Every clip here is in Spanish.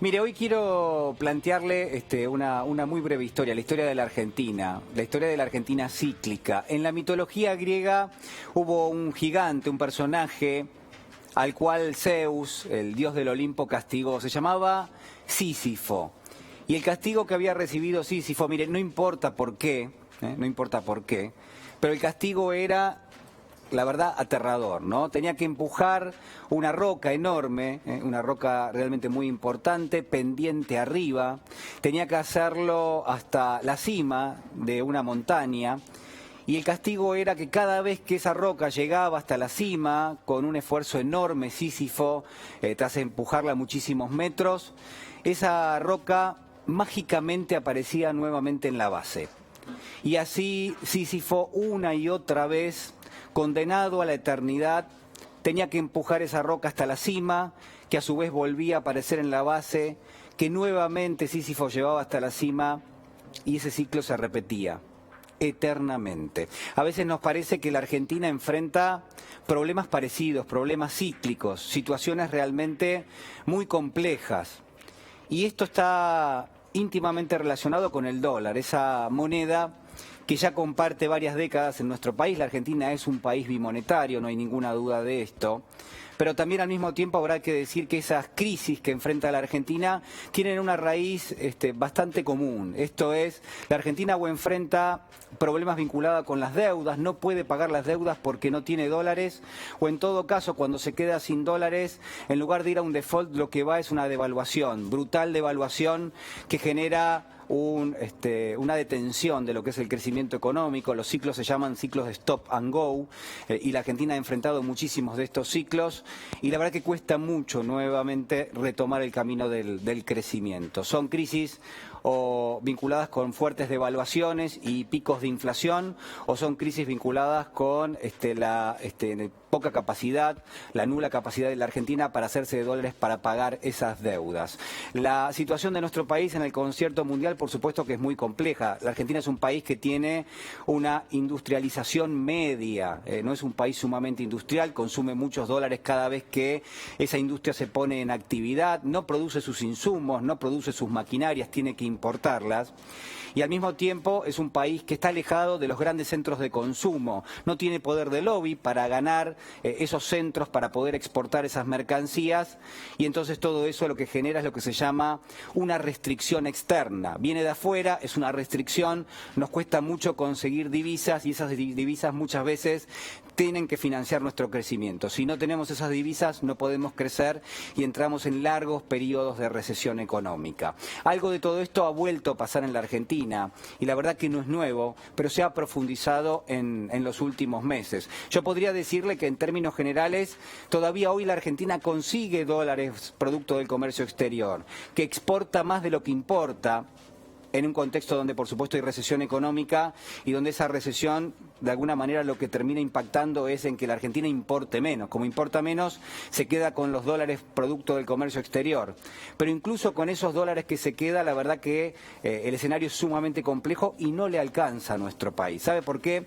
Mire, hoy quiero plantearle una muy breve historia, la historia de la Argentina cíclica. En la mitología griega hubo un gigante, un personaje al cual Zeus, el dios del Olimpo, castigó. Se llamaba Sísifo. Y el castigo que había recibido Sísifo, mire, no importa por qué, no importa por qué, pero el castigo era, la verdad, aterrador, ¿no? Tenía que empujar una roca enorme, una roca realmente muy importante, pendiente arriba. Tenía que hacerlo hasta la cima de una montaña. Y el castigo era que cada vez que esa roca llegaba hasta la cima, con un esfuerzo enorme, Sísifo, tras empujarla muchísimos metros, esa roca mágicamente aparecía nuevamente en la base. Y así Sísifo, una y otra vez, condenado a la eternidad, tenía que empujar esa roca hasta la cima, que a su vez volvía a aparecer en la base, que nuevamente Sísifo llevaba hasta la cima, y ese ciclo se repetía eternamente. A veces nos parece que la Argentina enfrenta problemas parecidos, problemas cíclicos, situaciones realmente muy complejas. Y esto está íntimamente relacionado con el dólar, esa moneda que ya comparte varias décadas en nuestro país. La Argentina es un país bimonetario, no hay ninguna duda de esto. Pero también al mismo tiempo habrá que decir que esas crisis que enfrenta la Argentina tienen una raíz bastante común. Esto es, la Argentina o enfrenta problemas vinculados con las deudas, no puede pagar las deudas porque no tiene dólares, o en todo caso, cuando se queda sin dólares, en lugar de ir a un default, lo que va es una devaluación, brutal devaluación que genera una detención de lo que es el crecimiento económico. Los ciclos se llaman ciclos de stop and go, y la Argentina ha enfrentado muchísimos de estos ciclos, y la verdad que cuesta mucho nuevamente retomar el camino del crecimiento. Son crisis o vinculadas con fuertes devaluaciones y picos de inflación, o son crisis vinculadas con la poca capacidad, la nula capacidad de la Argentina para hacerse de dólares para pagar esas deudas. La situación de nuestro país en el concierto mundial, por supuesto que es muy compleja. La Argentina es un país que tiene una industrialización media, no es un país sumamente industrial, consume muchos dólares cada vez que esa industria se pone en actividad, no produce sus insumos, no produce sus maquinarias, tiene que importarlas. Y al mismo tiempo es un país que está alejado de los grandes centros de consumo, no tiene poder de lobby para ganar esos centros, para poder exportar esas mercancías, y entonces todo eso lo que genera es lo que se llama una restricción externa. Viene de afuera, es una restricción, nos cuesta mucho conseguir divisas, y esas divisas muchas veces tienen que financiar nuestro crecimiento. Si no tenemos esas divisas no podemos crecer y entramos en largos periodos de recesión económica. Algo de todo esto ha vuelto a pasar en la Argentina, y la verdad que no es nuevo, pero se ha profundizado en los últimos meses. Yo podría decirle que en términos generales todavía hoy la Argentina consigue dólares producto del comercio exterior, que exporta más de lo que importa, en un contexto donde por supuesto hay recesión económica, y donde esa recesión de alguna manera lo que termina impactando es en que la Argentina importe menos. Como importa menos, se queda con los dólares producto del comercio exterior. Pero incluso con esos dólares que se queda, la verdad que el escenario es sumamente complejo y no le alcanza a nuestro país. ¿Sabe por qué?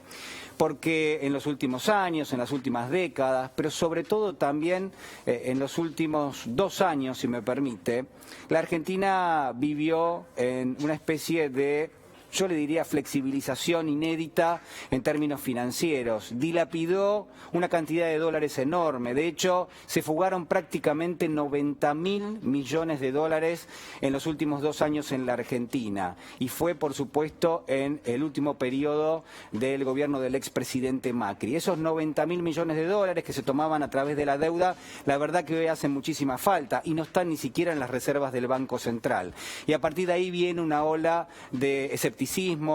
Porque en los últimos años, en las últimas décadas, pero sobre todo también en los últimos 2 años, si me permite, la Argentina vivió en una especie de, yo le diría, flexibilización inédita en términos financieros. Dilapidó una cantidad de dólares enorme. De hecho, se fugaron prácticamente 90.000 millones de dólares en los últimos 2 años en la Argentina. Y fue, por supuesto, en el último periodo del gobierno del expresidente Macri. Esos 90.000 millones de dólares que se tomaban a través de la deuda, la verdad que hoy hacen muchísima falta y no están ni siquiera en las reservas del Banco Central. Y a partir de ahí viene una ola de escepticismo,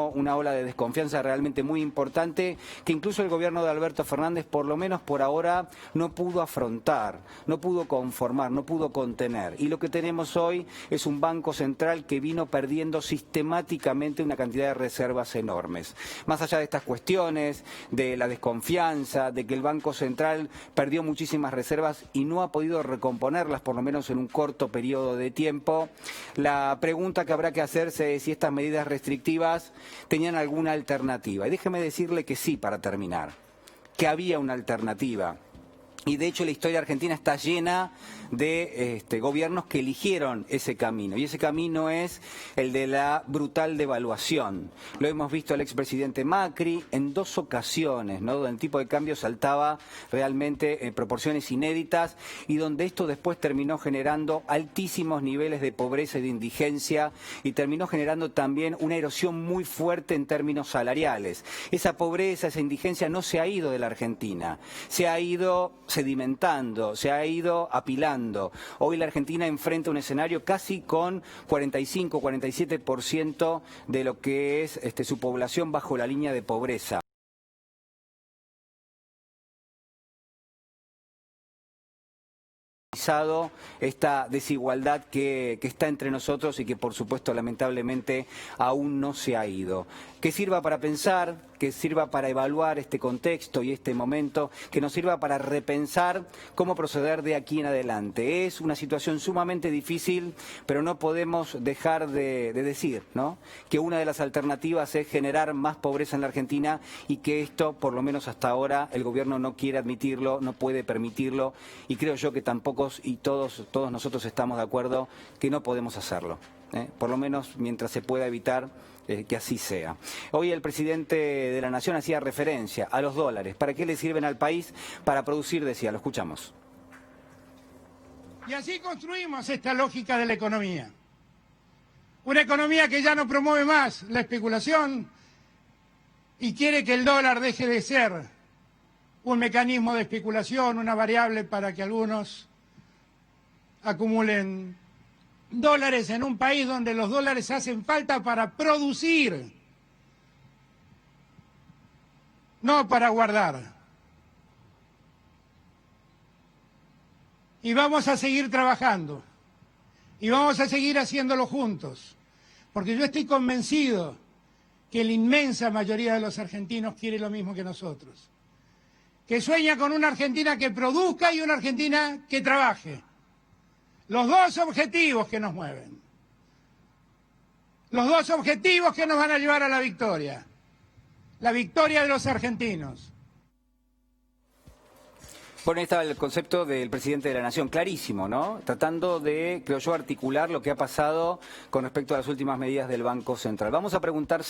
una ola de desconfianza realmente muy importante, que incluso el gobierno de Alberto Fernández, por lo menos por ahora, no pudo afrontar, no pudo conformar, no pudo contener. Y lo que tenemos hoy es un Banco Central que vino perdiendo sistemáticamente una cantidad de reservas enormes. Más allá de estas cuestiones, de la desconfianza, de que el Banco Central perdió muchísimas reservas y no ha podido recomponerlas, por lo menos en un corto periodo de tiempo, la pregunta que habrá que hacerse es si estas medidas restrictivas tenían alguna alternativa. Y déjeme decirle que sí, para terminar, que había una alternativa. Y de hecho la historia argentina está llena de gobiernos que eligieron ese camino. Y ese camino es el de la brutal devaluación. Lo hemos visto al expresidente Macri en 2 ocasiones, ¿no? Donde el tipo de cambio saltaba realmente en proporciones inéditas y donde esto después terminó generando altísimos niveles de pobreza y de indigencia y terminó generando también una erosión muy fuerte en términos salariales. Esa pobreza, esa indigencia no se ha ido de la Argentina, se ha ido sedimentando, se ha ido apilando. Hoy la Argentina enfrenta un escenario casi con 45-47% de lo que es su población bajo la línea de pobreza. Esta desigualdad que está entre nosotros y que por supuesto lamentablemente aún no se ha ido. Que sirva para pensar, que sirva para evaluar este contexto y este momento, que nos sirva para repensar cómo proceder de aquí en adelante. Es una situación sumamente difícil, pero no podemos dejar de decir, ¿no?, que una de las alternativas es generar más pobreza en la Argentina y que esto, por lo menos hasta ahora, el gobierno no quiere admitirlo, no puede permitirlo y creo yo que tampoco y todos nosotros estamos de acuerdo que no podemos hacerlo, por lo menos mientras se pueda evitar que así sea. Hoy el presidente de la Nación hacía referencia a los dólares. ¿Para qué le sirven al país? Para producir, decía, lo escuchamos. Y así construimos esta lógica de la economía. Una economía que ya no promueve más la especulación y quiere que el dólar deje de ser un mecanismo de especulación, una variable para que algunos acumulen dólares en un país donde los dólares hacen falta para producir, no para guardar. Y vamos a seguir trabajando, y vamos a seguir haciéndolo juntos, porque yo estoy convencido que la inmensa mayoría de los argentinos quiere lo mismo que nosotros, que sueña con una Argentina que produzca y una Argentina que trabaje. Los 2 objetivos que nos mueven, los 2 objetivos que nos van a llevar a la victoria de los argentinos. Bueno, ahí estaba el concepto del presidente de la Nación, clarísimo, ¿no? Tratando de, creo yo, articular lo que ha pasado con respecto a las últimas medidas del Banco Central. Vamos a preguntar